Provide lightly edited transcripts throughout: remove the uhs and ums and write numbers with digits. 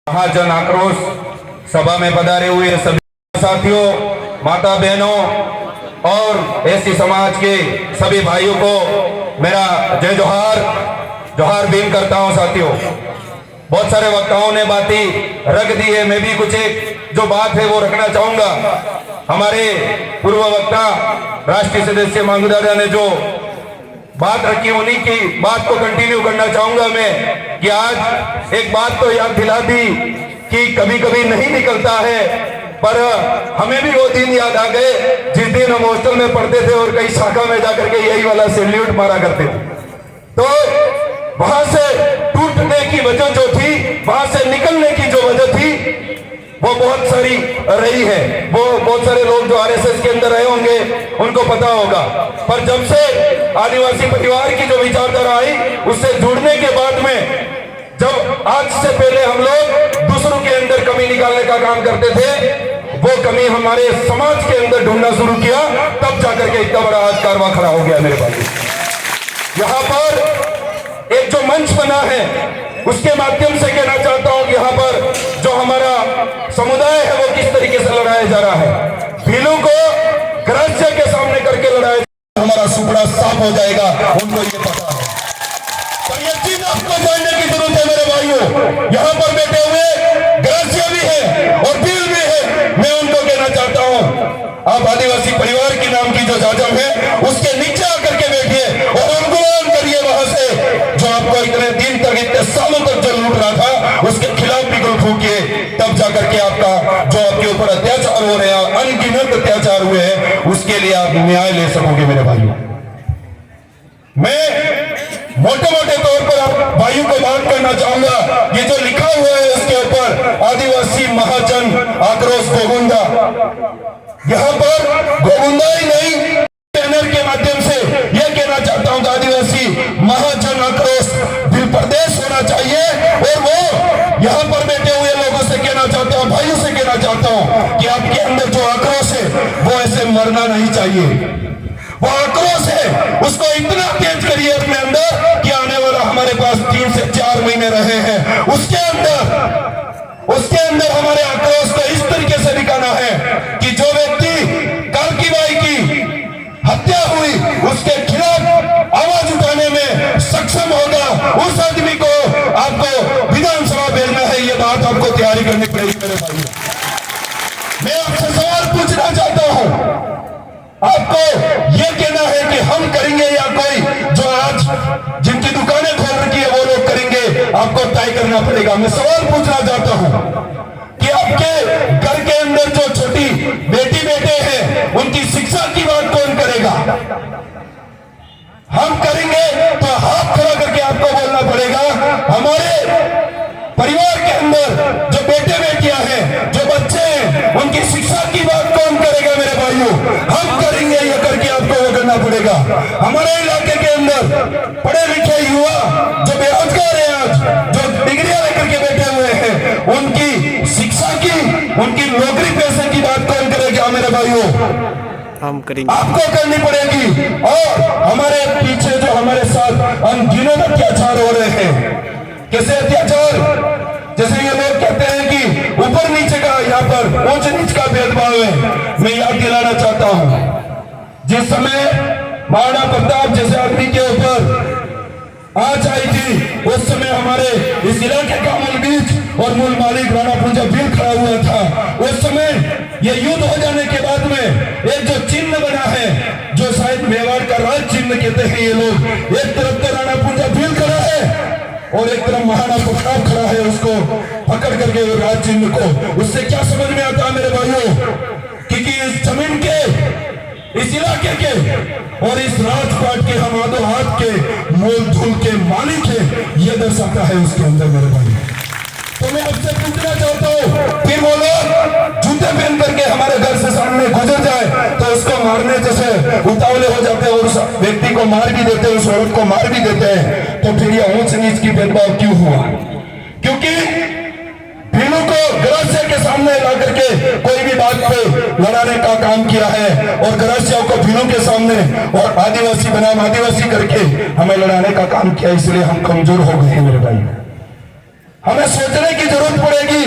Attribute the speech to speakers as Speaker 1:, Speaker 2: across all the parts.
Speaker 1: महाजन आक्रोश सभा में पधारे हुए सभी साथियों, माता बहनों और एससी समाज के सभी भाइयों को मेरा जय जोहार जोहार बीम करता हूं। साथियों, बहुत सारे वक्ताओं ने बातें रख दी है, मैं भी कुछ एक जो बात है वो रखना चाहूंगा। हमारे पूर्व वक्ता राष्ट्रीय सदस्य मांगू दादा ने जो बात रखी, उन्हीं की बात को कंटिन्यू करना चाहूंगा मैं कि आज एक बात तो याद दिला दी कि कभी कभी नहीं निकलता है, पर हमें भी वो दिन याद आ गए जिस दिन हम हॉस्टल में पढ़ते थे और कई शाखा में जाकर के यही वाला सैल्यूट मारा करते थे। तो वहां से टूटने की वजह जो थी, वहां से निकलने की जो वजह थी, वो बहुत सारी रही है। वो बहुत सारे लोग जो आरएसएस के अंदर रहे होंगे उनको पता होगा, पर जब से आदिवासी परिवार की जो विचारधारा आई, उससे जुड़ने के बाद में जब आज से पहले हम लोग दूसरों के अंदर कमी निकालने का काम करते थे, वो कमी हमारे समाज के अंदर ढूंढना शुरू किया, तब जाकर के इतना बड़ा आज कारवा खड़ा हो गया। मेरे भाई, यहाँ पर एक जो मंच बना है उसके माध्यम से कहना चाहता हूं कि यहाँ पर जो हमारा समुदाय है वो किस तरीके से लड़ाया जा रहा है। भीलों को ग्राह्य के सामने करके लड़ाया, हमारा सुपड़ा साफ हो जाएगा, उनको ये पता है। पर ये चीज आपको जानने की जरूरत है मेरे भाइयों। यहाँ पर बैठे हुए ग्राह्य भी है और भील भी है। मैं उनको कहना चाहता हूं, आप आदिवासी परिवार के नाम की जो जाजम है उसके नीचे आकर के बैठिए और आंदोलन करिए। वहां से जो आपको इतने दिन तक, इतने सालों तक जो लूट रहा था, उसके खिलाफ भी गुल फूकिए, तब जाकर के आपका जो आपके ऊपर अत्याचार हो रहे हैं, अनगिनत अत्याचार हुए हैं, उसके लिए आप न्याय ले सकोगे मेरे भाइयों। मैं मोटे मोटे तौर पर आप भाइयों को बात करना चाहूंगा। ये जो लिखा हुआ है उसके ऊपर आदिवासी महाजन आक्रोश गोविंदा, यहाँ पर गोविंदा ही नहीं, बैनर के माध्यम से यह कहना चाहता हूं कि आदिवासी महाजन आक्रोश भी प्रदेश होना चाहिए। और वो यहाँ पर बैठे हुए लोगों से कहना चाहता हूं, भाइयों से कहना चाहता हूं कि आपके अंदर जो आक्रोश है वो ऐसे मरना नहीं चाहिए। वो आक्रोश है, उसको इतना तेज करिए अपने अंदर कि आने वाला हमारे पास 3 से 4 महीने रहे हैं, उसके अंदर हमारे आक्रोश को इस तरीके से दिखाना है कि जो व्यक्ति कालकी बाई की हत्या हुई उसके खिलाफ आवाज उठाने में सक्षम होगा, उस आदमी को आपको विधानसभा भेजना है। ये बात आपको तैयारी करनी पड़ेगी मेरे भाई। मैं आपसे सवाल पूछना चाहता हूं, आपको यह कहना है कि हम करेंगे या कोई जो आज जिनकी दुकानें खोल रखी है वो लोग करेंगे, आपको तय करना पड़ेगा। मैं सवाल पूछना चाहता हूं कि आपके घर के अंदर जो छोटी बेटी बेटे हैं उनकी शिक्षा की बात कौन करेगा? हम करेंगे तो हाथ खड़ा करके आपको बोलना पड़ेगा। हमारे परिवार के अंदर जो बेटे बेटियां हैं, जो बच्चे हैं, उनकी शिक्षा की बात कौन करेगा मेरे भाइयों? हम करेंगे, ये करके आपको वो करना पड़ेगा। हमारे इलाके के अंदर पढ़े लिखे युवा जो बेरोजगार है, आज जो डिग्रियां लेकर के बैठे हुए हैं, उनकी शिक्षा की, उनकी नौकरी पैसे की बात कौन करेगा मेरे भाइयों?
Speaker 2: हम करेंगे,
Speaker 1: आपको करनी पड़ेगी। और हमारे पीछे जो हमारे साथ अनगिनत अत्याचार हो रहे हैं, कैसे अत्याचार? जैसे ये लोग कहते हैं कि ऊपर नीचे का, यहाँ पर ऊंच नीच का भेदभाव है। मैं याद दिलाना चाहता हूं, जिस समय महाराणा प्रताप जैसे आदमी के ऊपर आंच आई थी, उस समय हमारे इस इलाके का मूल बीज और मूल मालिक राणा पुंजा भील खड़ा हुआ था। उस समय ये युद्ध हो जाने के बाद में एक जो चिन्ह बना है, जो शायद मेवाड़ का राज चिन्ह कहते हैं ये लोग, एक तरफ तो राणा पुंजा भील खड़ा है और एक तरफ महाराणा प्रताप खड़ा है, उसको पकड़ करके राज चिन्ह को। उससे क्या समझ में आता है मेरे भाइयों? क्योंकि इस जमीन के, इस इलाके के और इस राजपाट के हम आधो हाथ के मोल धूल के मालिक है, यह दर्शाता है उसके अंदर मेरे भाई। तो मैं आपसे पूछना चाहता हूं, फिर वो लोग जूते पहन करके हमारे घर से सामने गुजर जाए तो उसको मारने जैसे उतावले हो जाते हैं, उस व्यक्ति को मार भी देते हैं, उस औरत को मार भी देते हैं। तो फिर ये ऊंच नीच की भेदभाव क्यों हुआ? क्योंकि भीलों को ग्राह्य के सामने ला करके कोई भी बात पे लड़ाने का काम किया है, और ग्राह्यों को भीलों के सामने और आदिवासी बनाम आदिवासी करके हमें लड़ाने का काम किया, इसलिए हम कमजोर हो गए मेरे भाई। हमें सोचने की जरूरत पड़ेगी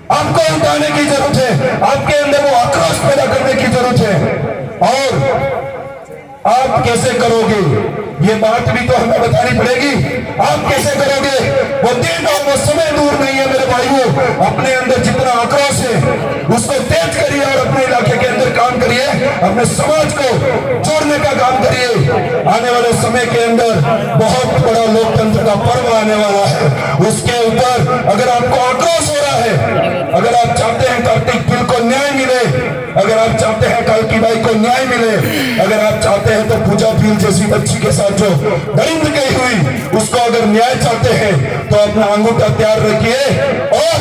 Speaker 1: आपको उठाने की जरूरत है, आपके अंदर वो आक्रोश पैदा करने की जरूरत है। और आप कैसे करोगे ये बात भी तो हमें बतानी पड़ेगी। आप कैसे करोगे? वो दिन और वो समय दूर नहीं है मेरे भाइयों। अपने अंदर जितना आक्रोश है उसको तेज करिए और अपने इलाके के अंदर काम करिए, अपने समाज को जोड़ने का काम करिए। आने वाले समय के अंदर बहुत बड़ा लोकतंत्र का पर्व आने वाला है। उसके ऊपर अगर आपको आक्रोश हो रहा है, अगर आप चाहते हैं कार्तिक फिल को न्याय मिले, अगर आप चाहते हैं कालकी बाई को न्याय मिले, अगर आप चाहते हैं तो पूजा फील जैसी बच्ची के साथ जो दरिंद गई हुई उसको अगर न्याय चाहते हैं तो अपना अंगूठा तैयार रखिए। और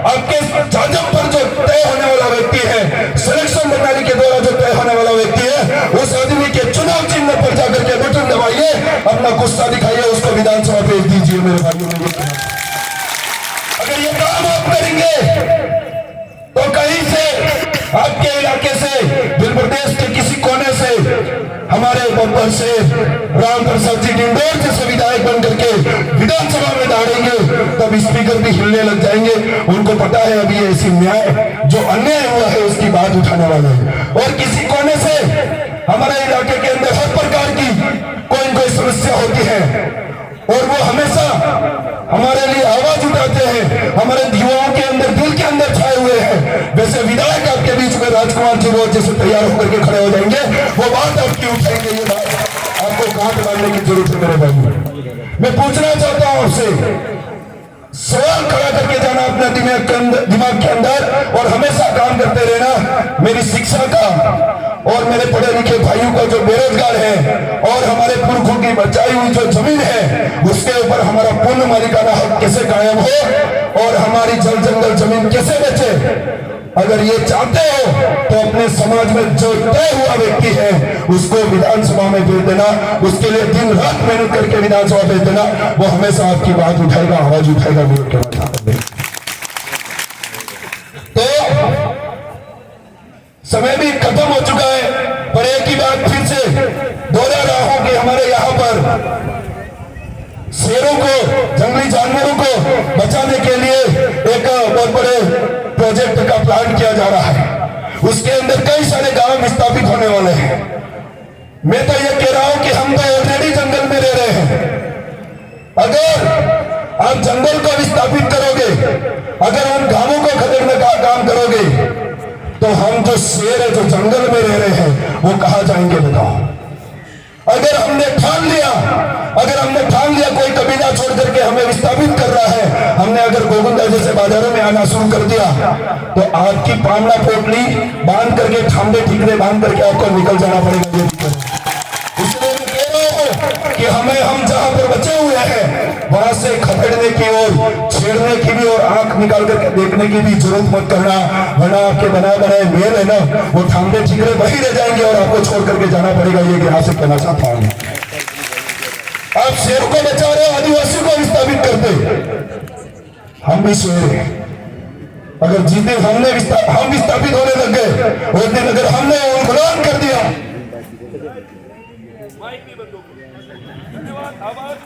Speaker 1: आपके जाजम पर जो तय होने वाला व्यक्ति है, सिलेक्शन प्रणाली के द्वारा जो तय होने वाला व्यक्ति है, उस आदमी के चुनाव चिन्ह पर जाकर के बटन दबाइए, अपना गुस्सा दिखाइए, उसको विधानसभा भेज दीजिए मेरे भाइयों। अगर ये काम आप करेंगे तो कहीं से आपके इलाके से, दिल प्रदेश के किसी कोने से हमारे बब्बर से राम प्रसाद जी इंदौर जैसे विधायक बन करके विधानसभा में दौड़ेंगे, तब स्पीकर भी हिलने लग जाएंगे। उनको पता है अभी ऐसी न्याय जो अन्याय हुआ है उसकी बात उठाने वाले हैं। और किसी कोने से हमारे इलाके के अंदर हर प्रकार की कोई न कोई समस्या होती है और वो हमेशा हमारे लिए आवाज उठाते हैं, हमारे युवाओं के अंदर, दिल के अंदर छाए हुए हैं। वैसे विधायक आपके बीच में राजकुमार जी रोज जैसे तैयार होकर के खड़े हो जाएंगे, वो बात आपकी उठाएंगे। ये बात आपको गांठ बांधने की जरूरत है मेरे भाई। मैं पूछना चाहता हूं आपसे, सवाल खड़ा करके जाना अपने दिमाग के अंदर और हमेशा काम करते रहना। मेरी शिक्षा का और मेरे पढ़े लिखे भाइयों को जो बेरोजगार है और हमारे पुरखों की बचाई हुई जो जमीन है उसके ऊपर हमारा पूर्ण मालिकाना हक कैसे कायम हो और हमारी जल जंगल जमीन कैसे बचे। अगर ये चाहते हो तो अपने समाज में जो तय हुआ व्यक्ति है उसको विधानसभा में भेज देना, उसके लिए दिन रात मेहनत करके विधानसभा भेज देना, वो हमेशा आपकी बात उठाएगा, आवाज उठाएगा। तो समय भी खत्म हो चुका है, पर एक ही बात फिर से दोहरा रहा हूं कि हमारे यहाँ पर शेरों को, जंगली जानवरों को बचाने के लिए एक बहुत बड़े प्रोजेक्ट का प्लान किया जा रहा है। उसके अंदर कई सारे गांव विस्थापित होने वाले हैं। मैं तो ये कह रहा हूं कि हम तो ऑलरेडी जंगल में रह रहे हैं। अगर आप जंगल को विस्थापित करोगे, अगर उन गांवों को खदेड़ने का काम करोगे, तो हम जो शेर है, जो जंगल में रह रहे हैं, वो कहां जाएंगे बताओ। अगर हमने ठान लिया कोई कबीला छोड़ करके हमें विस्थापित कर रहा है, हमने अगर गोविंदा जैसे बाजारों में आना शुरू कर दिया, तो आपकी पामड़ा पोटली बांध करके, ठामड़े ठीकरे बांध करके आपको निकल जाना पड़ेगा। इसलिए मैं कह रहा हूं कि हम जहां पर बचे हुए हैं वहां से खदेड़ने की और छेड़ने की भी और आंख निकाल करके देखने की भी जरूरत मत करना, वरना आपके बनाए बनाए मेल है ना, वो ठामड़े ठीकरे वही रह जाएंगे और आपको छोड़ करके जाना पड़ेगा। ये यहाँ से कहना चाहता हूं। आप शेर को बचा रहे, आदिवासी को विस्थापित करते, हम भी शेर हैं। अगर जिस दिन हम विस्थापित होने लग गए, उस दिन अगर हमने गुलाम कर दिया, धन्यवाद, आवाज